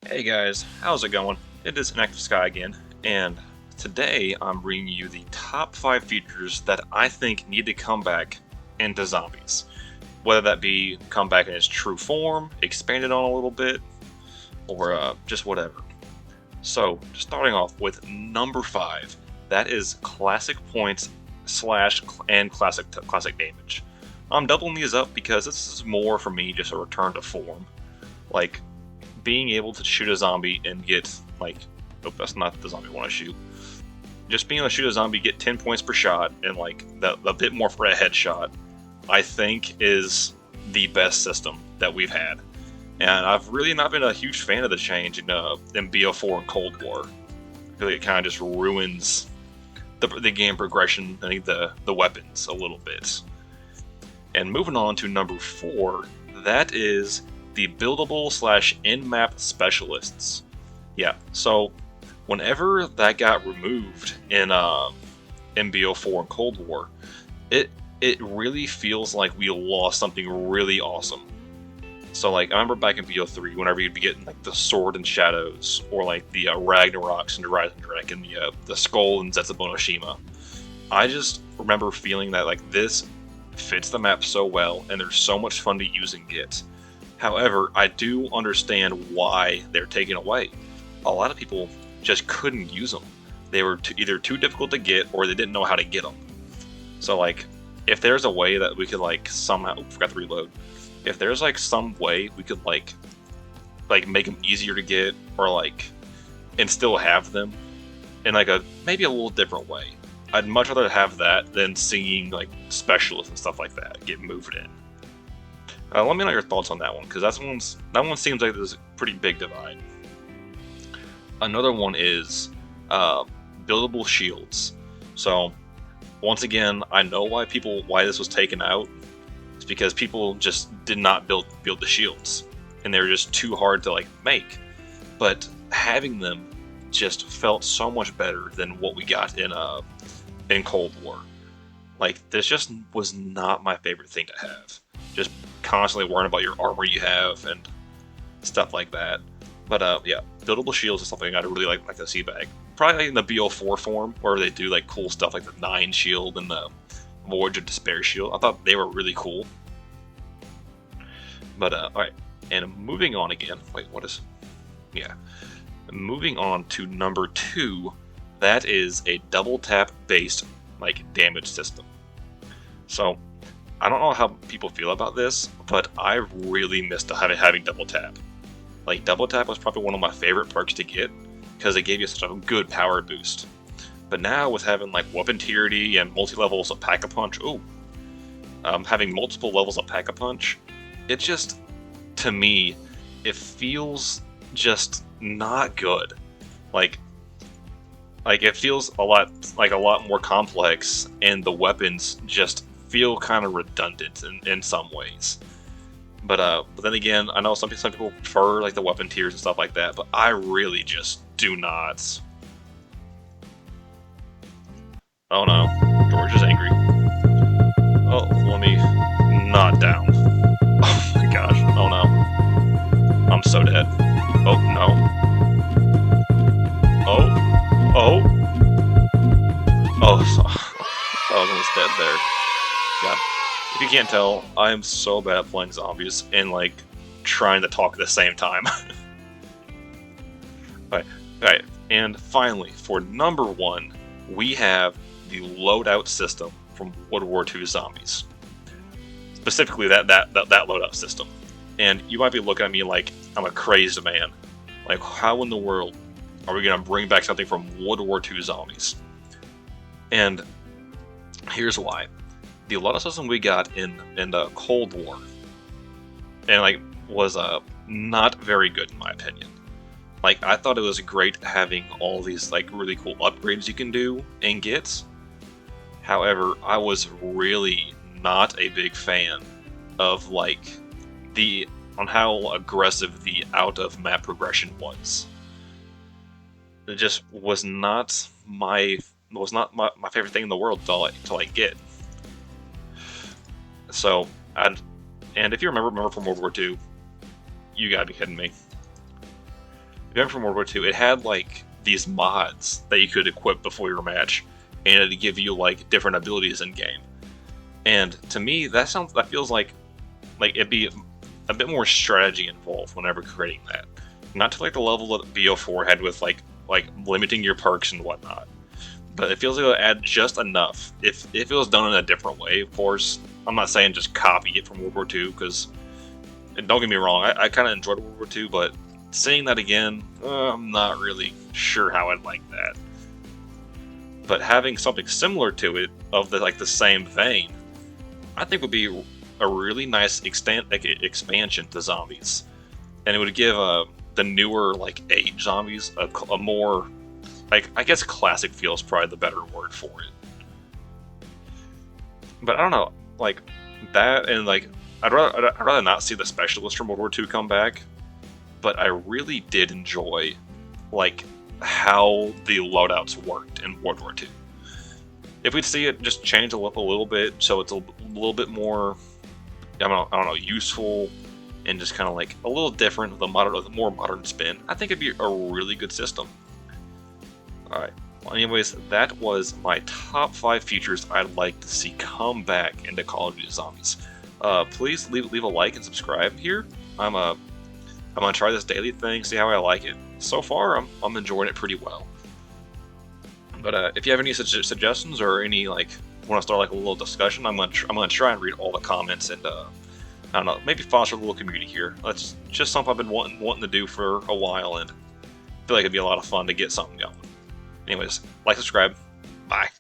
Hey guys, how's it going? It is Inactive Sky again, and today I'm bringing you the top 5 features that I think need to come back into Zombies. Whether that be come back in its true form, expanded on a little bit, or just whatever. So, starting off with number 5, that is Classic Points slash and Classic Damage. I'm doubling these up because this is more for me just a return to form. Like, being able to shoot a zombie and get, like, oh, that's not the zombie I want to shoot. Just being able to shoot a zombie, get 10 points per shot, and, like, a bit more for a headshot, I think is the best system that we've had. And I've really not been a huge fan of the change in BO4 and Cold War. I feel like it kind of just ruins the game progression, I think the weapons a little bit. And moving on to number 4, that is the buildable slash in-map specialists. Yeah, so whenever that got removed in MBO4 and Cold War, it really feels like we lost something really awesome. So like I remember back in BO3, whenever you'd be getting like the Sword and Shadows, or like the Ragnaroks and the Rising Drake, and the Skull and Zetsubo no Shima, I just remember feeling that like this fits the map so well, and there's so much fun to use and get. However, I do understand why they're taken away. A lot of people just couldn't use them. They were either too difficult to get, or they didn't know how to get them. So like, if there's a way that we could like somehow, forgot to reload. If there's like some way we could like make them easier to get, or like, and still have them in like a maybe a little different way, I'd much rather have that than seeing like specialists and stuff like that get moved in. Let me know your thoughts on that one, because that one seems like there's a pretty big divide. Another one is buildable shields. So once again, I know why this was taken out. It's because people just did not build the shields, and they were just too hard to like make. But having them just felt so much better than what we got in Cold War. Like, this just was not my favorite thing to have. Just constantly worrying about your armor you have and stuff like that. But yeah, buildable shields is something I'd really like to see back. Probably like in the BO4 form, where they do like cool stuff like the 9 shield and the Voyage of Despair shield. I thought they were really cool. But alright, and moving on again. Wait, what is... Yeah. Moving on to number 2, that is a double tap based like damage system. So I don't know how people feel about this, but I really missed having double tap. Like, double tap was probably one of my favorite perks to get, because it gave you such a good power boost. But now with having like weapon tierity and multi-levels of Pack-a-Punch, having multiple levels of Pack-a-Punch, it just, to me, it feels just not good. Like it feels a lot more complex, and the weapons just feel kind of redundant in some ways. But then again, I know some people prefer like the weapon tiers and stuff like that, but I really just do not. Oh no, George is angry. Oh, let me not down. Oh my gosh, oh no. I'm so dead. Oh no. Oh. Oh, so, I was almost dead there. Yeah. If you can't tell, I am so bad at playing zombies and like trying to talk at the same time. Alright, and finally, for number 1, we have the loadout system from World War II Zombies. Specifically, that loadout system. And you might be looking at me like I'm a crazed man. Like, how in the world are we going to bring back something from World War II Zombies? And here's why. The loadout system we got in the Cold War, and like, was not very good in my opinion. Like, I thought it was great having all these like really cool upgrades you can do and get. However, I was really not a big fan of like on how aggressive the out of map progression was. It just was not my favorite thing in the world to like get. So, and if you remember from World War II, you gotta be kidding me. remember from World War II, it had like these mods that you could equip before your match, and it'd give you like different abilities in game. And to me, that feels like it'd be a bit more strategy involved whenever creating that. Not to like the level that BO4 had with like limiting your perks and whatnot, but it feels like it'll add just enough. If it was done in a different way, of course, I'm not saying just copy it from World War II, because, and don't get me wrong, I kind of enjoyed World War II, but seeing that again, I'm not really sure how I'd like that. But having something similar to it, of the same vein, I think would be a really nice expansion to zombies, and it would give the newer age zombies a more, I guess classic feel is probably the better word for it. But I don't know, that, and I'd rather not see the specialist from World War II come back, but I really did enjoy how the loadouts worked in World War II. If we'd see it just change a little bit, so it's a little bit more, I don't know, useful, and just kind of a little different with a more modern spin, I think it'd be a really good system. Alright, well, anyways, that was my top 5 features I'd like to see come back into Call of Duty Zombies. Please leave a like and subscribe here. I'm gonna try this daily thing, see how I like it. So far, I'm enjoying it pretty well. But if you have any suggestions or any want to start a little discussion, I'm gonna try and read all the comments, and I don't know, maybe foster a little community here. That's just something I've been wanting to do for a while, and I feel like it'd be a lot of fun to get something going. Anyways, like, subscribe, bye.